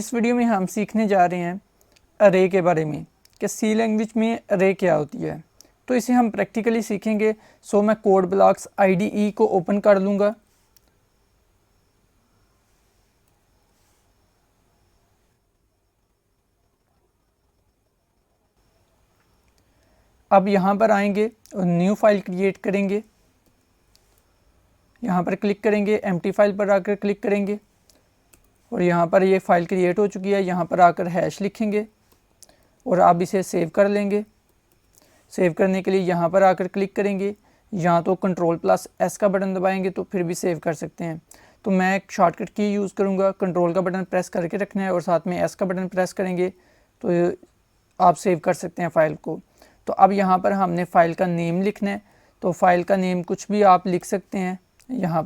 इस वीडियो में हम सीखने जा रहे हैं अरे के बारे में कि सी लैंग्वेज में अरे क्या होती है। तो इसे हम प्रैक्टिकली सीखेंगे। सो मैं कोड ब्लॉक्स IDE को ओपन कर लूँगा। अब यहाँ पर आएंगे और न्यू फाइल क्रिएट करेंगे। यहाँ पर क्लिक करेंगे, एम्प्टी फाइल पर आकर क्लिक करेंगे और यहाँ पर ये फाइल क्रिएट हो चुकी है। यहाँ पर आकर हैश लिखेंगे और आप इसे सेव कर लेंगे। सेव करने के लिए यहाँ पर आकर क्लिक करेंगे, या तो Ctrl+S का बटन दबाएंगे तो फिर भी सेव कर सकते हैं। तो मैं एक शॉर्टकट की यूज़ करूँगा, कंट्रोल का बटन प्रेस करके रखना है और साथ में S का बटन प्रेस करेंगे तो आप सेव कर सकते हैं फ़ाइल को। तो अब यहाँ पर हमने फ़ाइल का नेम लिखना है, तो फ़ाइल का नेम कुछ भी आप लिख सकते हैं। यहाँ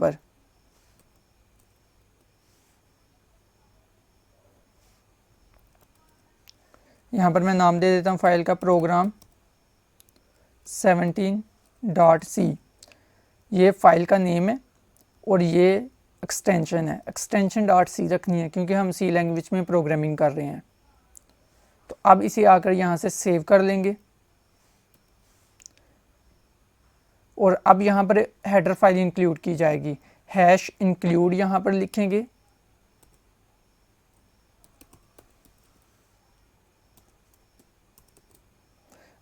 पर मैं नाम दे देता हूँ फ़ाइल का प्रोग्राम 17.c। ये फ़ाइल का नेम है और ये एक्सटेंशन है, extension.c रखनी है क्योंकि हम सी लैंग्वेज में प्रोग्रामिंग कर रहे हैं। तो अब इसे आकर यहाँ से सेव कर लेंगे और अब यहाँ पर हेडर फाइल इंक्लूड की जाएगी। हैश इंक्लूड यहाँ पर लिखेंगे।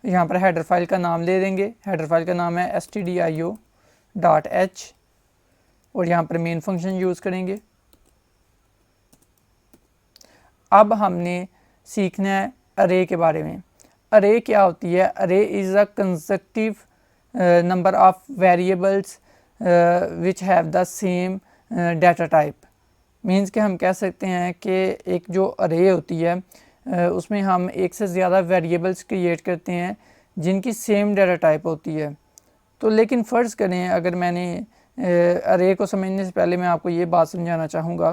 यहाँ पर हेडर फाइल का नाम दे देंगे। हेडर फाइल का नाम है stdio.h और यहाँ पर मेन फंक्शन यूज़ करेंगे। अब हमने सीखना है अरे के बारे में। अरे क्या होती है? अरे is a consecutive number of variables which have the same data type. Means कि हम कह सकते हैं कि एक जो अरे होती है उसमें हम एक से ज़्यादा वेरिएबल्स क्रिएट करते हैं जिनकी सेम डाटा टाइप होती है। तो लेकिन फ़र्ज़ करें, अगर मैंने अरे को समझने से पहले मैं आपको ये बात समझाना चाहूँगा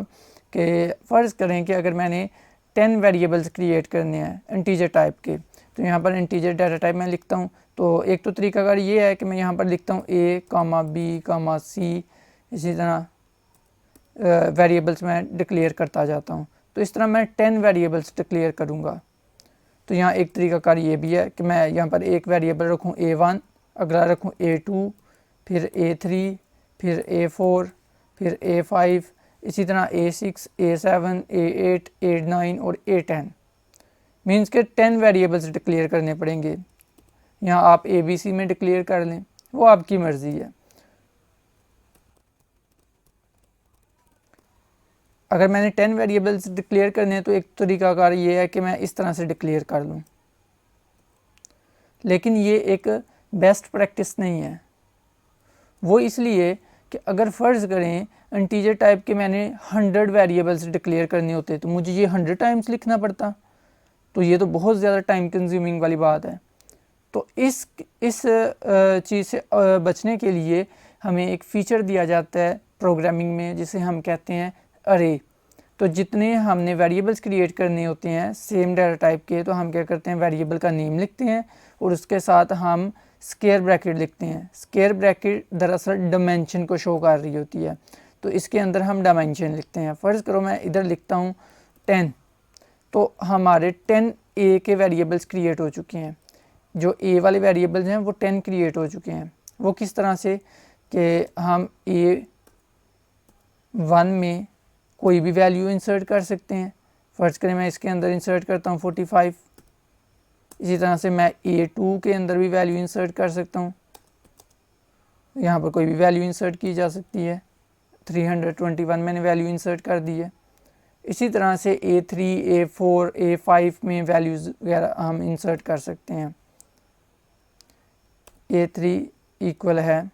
कि फ़र्ज़ करें कि अगर मैंने 10 वेरिएबल्स क्रिएट करने हैं इंटीजर टाइप के, तो यहाँ पर इंटीजर डाटा टाइप मैं लिखता हूँ। तो एक तो तरीकाकार ये है कि मैं यहाँ पर लिखता हूँ A, B, C, इसी तरह वेरिएबल्स मैं डिक्लेयर करता जाता हूँ। तो इस तरह मैं 10 वेरिएबल्स डिक्लेयर करूँगा। तो यहाँ एक तरीकाकार ये भी है कि मैं यहाँ पर एक वेरिएबल रखूँ A1, अगला रखूँ A2, फिर A3, फिर A4, फिर A5, इसी तरह A6, A7, A8, A9 और A10। मीन्स के 10 वेरिएबल्स डिक्लेयर करने पड़ेंगे। यहाँ आप ABC में डिक्लेयर कर लें, वो आपकी मर्ज़ी है। अगर मैंने 10 वेरिएबल्स डिक्लेयर करने हैं तो एक तरीकाकार ये है कि मैं इस तरह से डिक्लेयर कर लूँ, लेकिन ये एक बेस्ट प्रैक्टिस नहीं है। वो इसलिए कि अगर फ़र्ज़ करें इंटीजर टाइप के मैंने 100 वेरिएबल्स डिक्लेयर करने होते तो मुझे ये 100 टाइम्स लिखना पड़ता, तो ये तो बहुत ज़्यादा टाइम कंज्यूमिंग वाली बात है। तो इस चीज़ से बचने के लिए हमें एक फ़ीचर दिया जाता है प्रोग्रामिंग में जिसे हम कहते हैं अरे। तो जितने हमने वेरिएबल्स क्रिएट करने होते हैं सेम डाटा टाइप के, तो हम क्या करते हैं, वेरिएबल का नेम लिखते हैं और उसके साथ हम स्क्वायर ब्रैकेट लिखते हैं। स्क्वायर ब्रैकेट दरअसल डायमेंशन को शो कर रही होती है, तो इसके अंदर हम डायमेंशन लिखते हैं। फ़र्ज़ करो मैं इधर लिखता हूँ 10, तो हमारे 10 A के वेरिएबल्स क्रिएट हो चुके हैं। जो A वाले वेरिएबल्स हैं वो 10 क्रिएट हो चुके हैं। वो किस तरह से कि हम A1 में कोई भी वैल्यू इंसर्ट कर सकते हैं। फ़र्ज़ करें मैं इसके अंदर इंसर्ट करता हूँ 45। इसी तरह से मैं A2 के अंदर भी वैल्यू इंसर्ट कर सकता हूँ। यहाँ पर कोई भी वैल्यू इंसर्ट की जा सकती है। 321 मैंने वैल्यू इंसर्ट कर दी है। इसी तरह से A3, A4, A5 में वैल्यूज़ वगैरह हम इंसर्ट कर सकते हैं। A3 इक्वल है,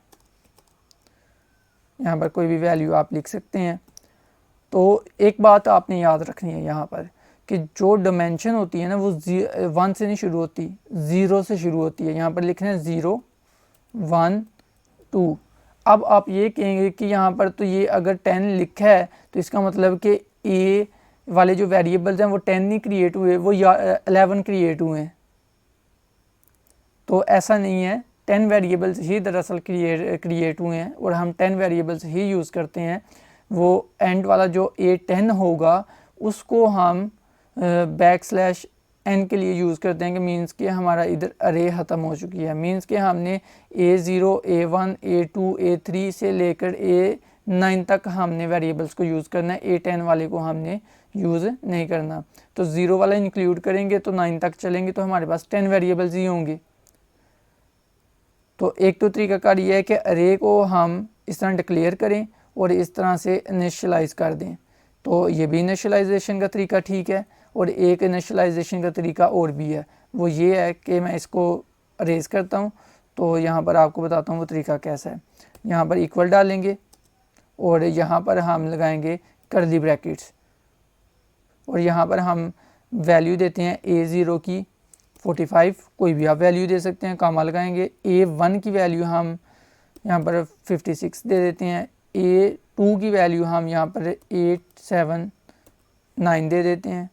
यहाँ पर कोई भी वैल्यू आप लिख सकते हैं। तो एक बात आपने याद रखनी है यहाँ पर कि जो डायमेंशन होती है ना वो 1 से नहीं शुरू होती, 0 से शुरू होती है। यहाँ पर लिखना है 0, 1, 2। अब आप ये कहेंगे कि यहाँ पर तो ये अगर 10 लिखा है तो इसका मतलब कि A वाले जो वेरिएबल्स हैं वो 10 नहीं क्रिएट हुए, वो 11 क्रिएट हुए हैं। तो ऐसा नहीं है, 10 वेरिएबल्स ही दरअसल क्रिएट हुए हैं और हम 10 वेरिएबल्स ही यूज़ करते हैं। वो एंड वाला जो A10 होगा उसको हम n के लिए यूज़ करते हैं कि मीन्स कि हमारा इधर अरे ख़त्म हो चुकी है। मीन्स कि हमने A0, A1, A2, A3 से लेकर A9 तक हमने वेरिएबल्स को यूज़ करना है, A10 वाले को हमने यूज़ नहीं करना। तो 0 वाला इंक्लूड करेंगे तो 9 तक चलेंगे तो हमारे पास 10 वेरिएबल्स ही होंगे। तो एक तो तरीकाकार ये है कि अरे को हम इस तरह डिक्लेयर करें और इस तरह से इनिशियलाइज़ कर दें, तो ये भी इनिशियलाइजेशन का तरीका ठीक है। और एक इनिशियलाइजेशन का तरीका और भी है, वो ये है कि मैं इसको अरेज करता हूँ। तो यहाँ पर आपको बताता हूँ वो तरीका कैसा है। यहाँ पर इक्वल डालेंगे और यहाँ पर हम लगाएंगे कर्ली ब्रैकेट्स और यहाँ पर हम वैल्यू देते हैं A0 की 45, कोई भी आप वैल्यू दे सकते हैं, कामा लगाएंगे। A1 की वैल्यू हम यहाँ पर 56 दे देते हैं। A2 की वैल्यू हम यहाँ पर 879 दे देते हैं।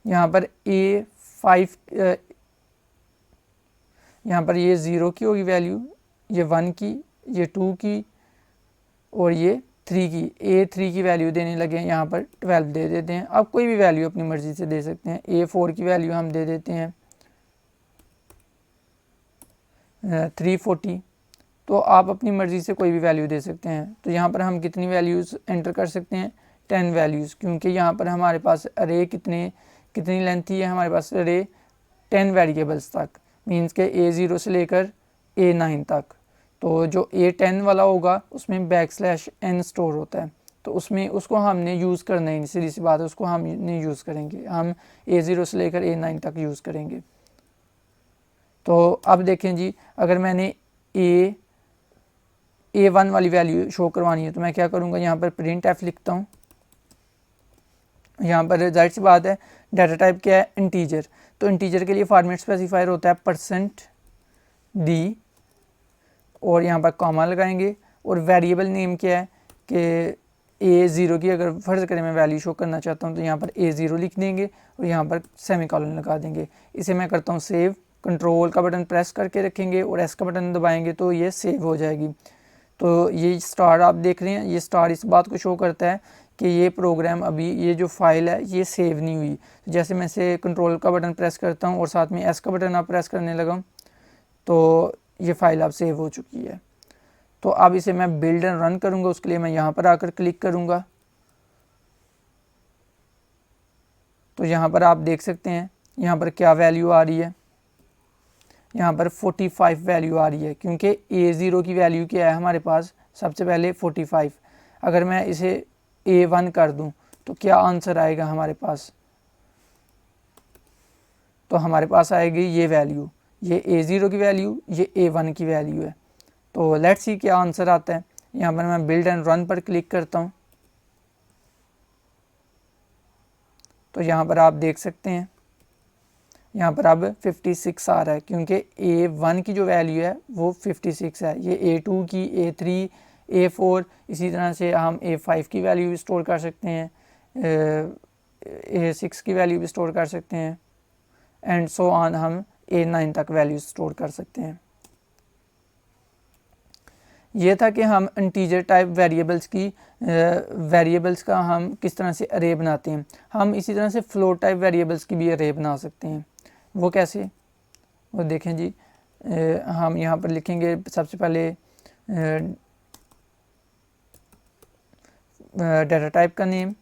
यहाँ पर A5 यहाँ पर ये 0 की होगी वैल्यू, ये 1 की, ये 2 की और ये 3 की। A3 की वैल्यू देने लगे यहाँ पर 12 दे देते हैं। आप कोई भी वैल्यू अपनी मर्ज़ी से दे सकते हैं। A4 की वैल्यू हम दे देते हैं 340। तो आप अपनी मर्ज़ी से कोई भी वैल्यू दे सकते हैं। तो यहाँ पर हम कितनी वैल्यूज़ एंटर कर सकते हैं, 10 वैल्यूज़, क्योंकि यहाँ पर हमारे पास अरे कितनी लेंथ है, हमारे पास अरे 10 वेरिएबल्स तक, मीन्स के A0 से लेकर A9 तक। तो जो A10 वाला होगा उसमें \n स्टोर होता है, तो उसमें उसको हमने यूज़ करना ही, सीधी सी बात है, उसको हम नहीं यूज़ करेंगे, हम A0 से लेकर A9 तक यूज़ करेंगे। तो अब देखें जी, अगर मैंने A1 वाली वैल्यू शो करवानी है तो मैं क्या करूँगा, यहाँ पर प्रिंट एफ लिखता हूँ। यहाँ पर जाहिर सी बात है डाटा टाइप क्या है, इंटीजर। तो इंटीजर के लिए फॉर्मेट स्पेसिफायर होता है %d और यहाँ पर कॉमा लगाएंगे। और वेरिएबल नेम क्या है कि A0 की अगर फ़र्ज़ करें मैं वैल्यू शो करना चाहता हूँ तो यहाँ पर A0 लिख देंगे और यहाँ पर सेमीकोलन लगा देंगे। इसे मैं करता हूँ सेव, कंट्रोल का बटन प्रेस करके रखेंगे और एस का बटन दबाएंगे तो ये सेव हो जाएगी। तो ये स्टार आप देख रहे हैं, ये स्टार इस बात को शो करता है कि ये प्रोग्राम अभी, ये जो फाइल है ये सेव नहीं हुई। जैसे मैं इसे कंट्रोल का बटन प्रेस करता हूँ और साथ में एस का बटन आप प्रेस करने लगा तो ये फाइल अब सेव हो चुकी है। तो अब इसे मैं बिल्ड एंड रन करूँगा, उसके लिए मैं यहाँ पर आकर क्लिक करूँगा। तो यहाँ पर आप देख सकते हैं यहाँ पर क्या वैल्यू आ रही है, यहाँ पर 45 वैल्यू आ रही है, क्योंकि A0 की वैल्यू क्या है हमारे पास, सबसे पहले 45। अगर मैं इसे A1 कर दूं तो क्या आंसर आएगा हमारे पास, तो हमारे पास आएगी ये वैल्यू, ये A0 की वैल्यू, ये A1 की वैल्यू है। तो लेट्स सी क्या आंसर आता है। यहाँ पर मैं बिल्ड एंड रन पर क्लिक करता हूँ। तो यहाँ पर आप देख सकते हैं यहाँ पर अब 56 आ रहा है, क्योंकि A1 की जो वैल्यू है वो 56 है। ये A2 की, A3, A4, इसी तरह से हम A5 की वैल्यू भी स्टोर कर सकते हैं, A6 की वैल्यू भी स्टोर कर सकते हैं एंड सो ऑन, हम A9 तक वैल्यू स्टोर कर सकते हैं। ये था कि हम इंटीजर टाइप वेरिएबल्स का हम किस तरह से अरे बनाते हैं। हम इसी तरह से फ्लोट टाइप वेरिएबल्स की भी अरे बना सकते हैं। वो कैसे, वो देखें जी। हम यहाँ पर लिखेंगे सबसे पहले डाटा टाइप का नेम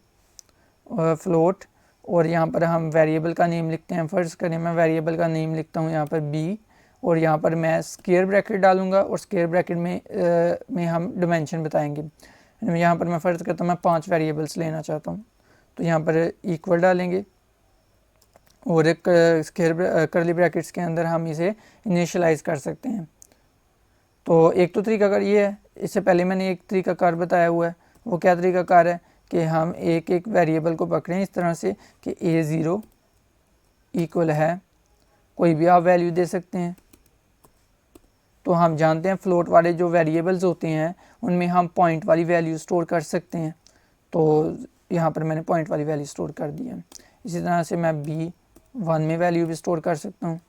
फ्लोट, और यहाँ पर हम वेरिएबल का नेम लिखते हैं। फ़र्ज़ करें मैं वेरिएबल का नेम लिखता हूँ यहाँ पर b, और यहाँ पर मैं स्क्वायर ब्रैकेट डालूंगा और स्क्वायर ब्रैकेट में हम डिमेंशन बताएंगे। यहाँ पर मैं फ़र्ज़ करता हूँ मैं 5 वेरिएबल्स लेना चाहता हूँ, तो यहाँ पर इक्वल डालेंगे और एक स्क्वायर कर्ली ब्रैकेट्स के अंदर हम इसे इनिशियलाइज़ कर सकते हैं। तो एक तो तरीकाकार ये है, इससे पहले मैंने एक तरीकाकार बताया हुआ है। वो क्या तरीकाकार है कि हम एक एक वेरिएबल को पकड़ें इस तरह से कि A0 इक्वल है, कोई भी आप वैल्यू दे सकते हैं। तो हम जानते हैं फ्लोट वाले जो वेरिएबल्स होते हैं उनमें हम पॉइंट वाली वैल्यू स्टोर कर सकते हैं। तो यहाँ पर मैंने पॉइंट वाली वैल्यू स्टोर कर दी है। इसी तरह से मैं B1 में वैल्यू भी स्टोर कर सकता हूँ।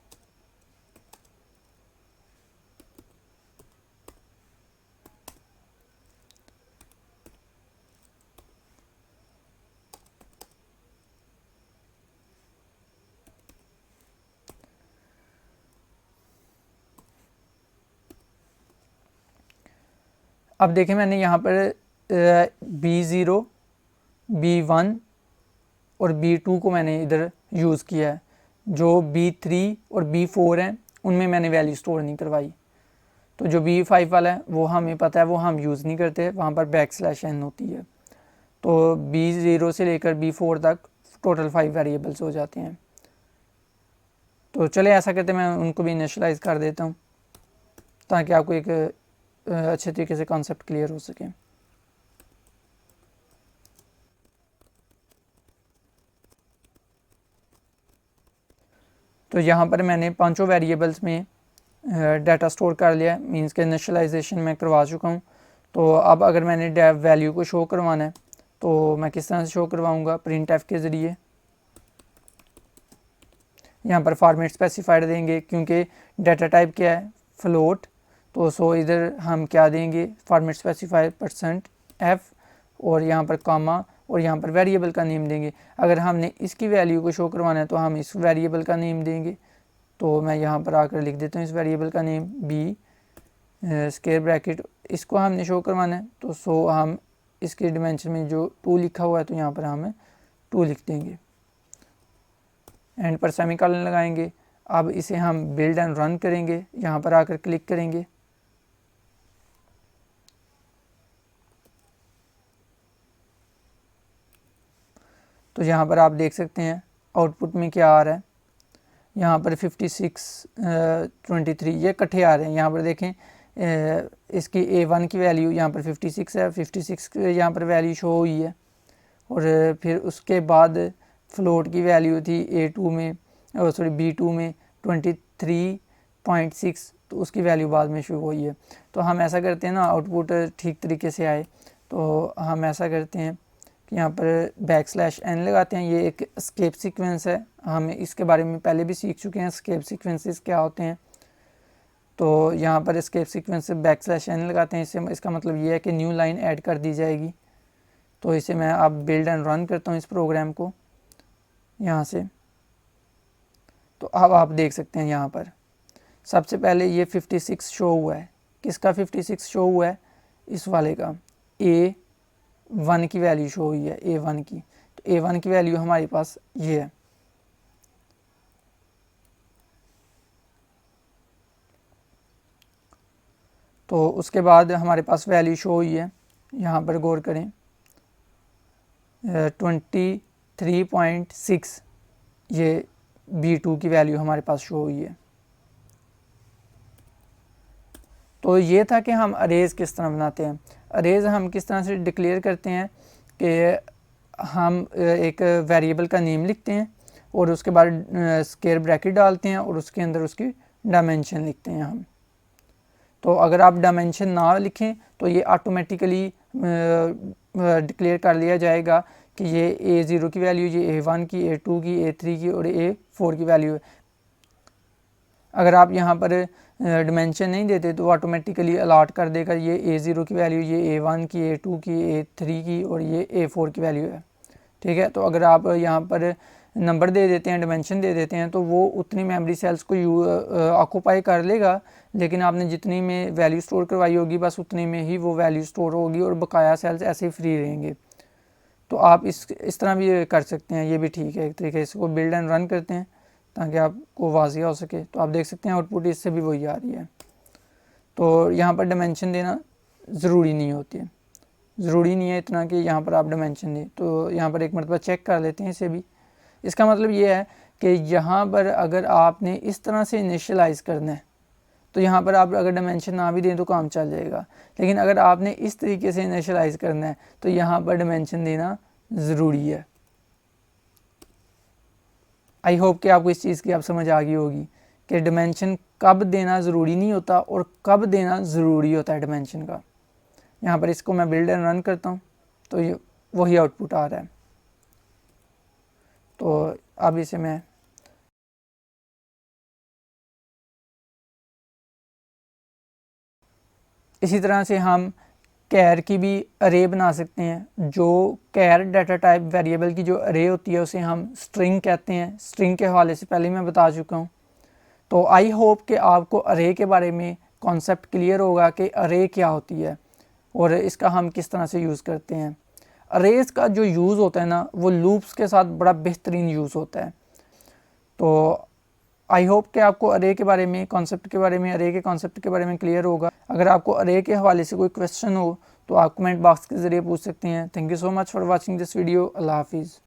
अब देखें मैंने यहाँ पर B0, B1 और B2 को मैंने इधर यूज़ किया है। जो B3 और B4 हैं उनमें मैंने वैल्यू स्टोर नहीं करवाई। तो जो B5 वाला है वो हमें पता है, वो हम यूज़ नहीं करते, वहाँ पर \n होती है। तो B0 से लेकर B4 तक टोटल 5 वेरिएबल्स हो जाते हैं। तो चले ऐसा करते मैं उनको भी इनिशियलाइज कर देता हूँ ताकि आपको एक अच्छे तरीके से कॉन्सेप्ट क्लियर हो सके। तो यहाँ पर मैंने पांचों वेरिएबल्स में डाटा स्टोर कर लिया है, मींस के इनिशियलाइजेशन मैं करवा चुका हूँ। तो अब अगर मैंने वैल्यू को शो करवाना है तो मैं किस तरह से शो करवाऊँगा, printf के ज़रिए। यहाँ पर फॉर्मेट स्पेसिफाइड देंगे क्योंकि डाटा टाइप क्या है, फ्लोट। तो सो इधर हम क्या देंगे, फॉर्मेट स्पेसिफाइड %f और यहाँ पर कॉमा और यहाँ पर वेरिएबल का नेम देंगे। अगर हमने इसकी वैल्यू को शो करवाना है तो हम इस वेरिएबल का नेम देंगे। तो मैं यहाँ पर आकर लिख देता हूँ इस वेरिएबल का नेम b स्क्वायर ब्रैकेट, इसको हमने शो करवाना है। तो सो हम इसके डिमेंशन में जो 2 लिखा हुआ है तो यहाँ पर हमें 2 लिख देंगे, एंड पर सेमीकोलन लगाएंगे। अब इसे हम बिल्ड एंड रन करेंगे, यहाँ पर आकर क्लिक करेंगे। तो यहाँ पर आप देख सकते हैं आउटपुट में क्या आ रहा है। यहाँ पर 56 23 ये इकट्ठे आ रहे हैं। यहाँ पर देखें इसकी A1 की वैल्यू यहाँ पर 56 है, 56 यहाँ पर वैल्यू शो हुई है। और फिर उसके बाद फ्लोट की वैल्यू थी A2 में B2 में 23.6, तो उसकी वैल्यू बाद में शो हुई है। तो हम ऐसा करते हैं ना, आउटपुट ठीक तरीके से आए तो हम ऐसा करते हैं कि यहाँ पर \n लगाते हैं। ये एक एस्केप सीक्वेंस है, हम इसके बारे में पहले भी सीख चुके हैं एस्केप सीक्वेंसेस क्या होते हैं। तो यहाँ पर एस्केप सीक्वेंस से \n लगाते हैं, इससे इसका मतलब ये है कि न्यू लाइन ऐड कर दी जाएगी। तो इसे मैं अब बिल्ड एंड रन करता हूँ इस प्रोग्राम को यहाँ से। तो अब आप देख सकते हैं यहाँ पर सबसे पहले ये 56 शो हुआ है। किसका 56 शो हुआ है, इस वाले का A1 की वैल्यू शो हुई है, A1 की। तो A1 की वैल्यू हमारे पास ये है। तो उसके बाद हमारे पास वैल्यू शो हुई है, यहाँ पर गौर करें 23.6 ये B2 की वैल्यू हमारे पास शो हुई है। तो ये था कि हम अरेज किस तरह बनाते हैं। अरेज हम किस तरह से डिक्लेयर करते हैं कि हम एक वेरिएबल का नेम लिखते हैं और उसके बाद स्क्वायर ब्रैकेट डालते हैं और उसके अंदर उसकी डायमेंशन लिखते हैं हम। तो अगर आप डायमेंशन ना लिखें तो ये ऑटोमेटिकली डिक्लेयर कर लिया जाएगा कि ये A0 की वैल्यू, ये A1 की, A2 की, A3 की और A4 की वैल्यू है। अगर आप यहाँ पर डिमेंशन नहीं देते तो ऑटोमेटिकली अलॉट कर देगा ये A0 की वैल्यू, ये A1 की, A2 की, A3 की और ये A4 की वैल्यू है। ठीक है, तो अगर आप यहाँ पर नंबर दे देते हैं, डिमेंशन दे देते हैं तो वो उतनी मेमोरी सेल्स को ऑक्यूपाई कर लेगा, लेकिन आपने जितनी में वैल्यू स्टोर करवाई होगी बस उतनी में ही वो वैल्यू स्टोर होगी और बकाया सेल्स ऐसे ही फ्री रहेंगे। तो आप इस तरह भी कर सकते हैं, ये भी ठीक है एक तरीके से। इसको बिल्ड एंड रन करते हैं ताकि आपको वाजिया हो सके। तो आप देख सकते हैं आउटपुट इससे भी वही आ रही है। तो यहाँ पर डायमेंशन देना ज़रूरी नहीं होती है, ज़रूरी नहीं है इतना कि यहाँ पर आप डायमेंशन दें। तो यहाँ पर एक मरतबा चेक कर लेते हैं इसे भी। इसका मतलब ये है कि यहाँ पर अगर आपने इस तरह से इनिशियलाइज़ करना है तो यहाँ पर आप अगर डायमेंशन ना भी दें तो काम चल जाएगा, लेकिन अगर आपने इस तरीके से इनिशियलाइज़ करना है तो यहाँ पर डायमेंशन देना ज़रूरी है। आई होप कि आपको इस चीज़ की आप समझ आ गई होगी कि डायमेंशन कब देना ज़रूरी नहीं होता और कब देना ज़रूरी होता है डायमेंशन का। यहाँ पर इसको मैं बिल्ड एंड रन करता हूँ तो ये वही आउटपुट आ रहा है। तो अब इसे मैं इसी तरह से हम कैर की भी अरे बना सकते हैं। जो कैर डाटा टाइप वेरिएबल की जो अरे होती है उसे हम स्ट्रिंग कहते हैं। स्ट्रिंग के हवाले से पहले मैं बता चुका हूँ। तो आई होप कि आपको अरे के बारे में कॉन्सेप्ट क्लियर होगा कि अरे क्या होती है। और इसका हम किस तरह से यूज़ करते हैं। अरेज का जो यूज़ होता है ना, वो लूप्स के साथ बड़ा बेहतरीन यूज़ होता है। तो आई होप कि आपको अरे के बारे में, कॉन्सेप्ट के बारे में, अरे के कॉन्सेप्ट के बारे में क्लियर होगा। अगर आपको अरे के हवाले से कोई क्वेश्चन हो तो आप कमेंट बॉक्स के ज़रिए पूछ सकते हैं। Thank you so much for watching this video. अल्लाह हाफिज़।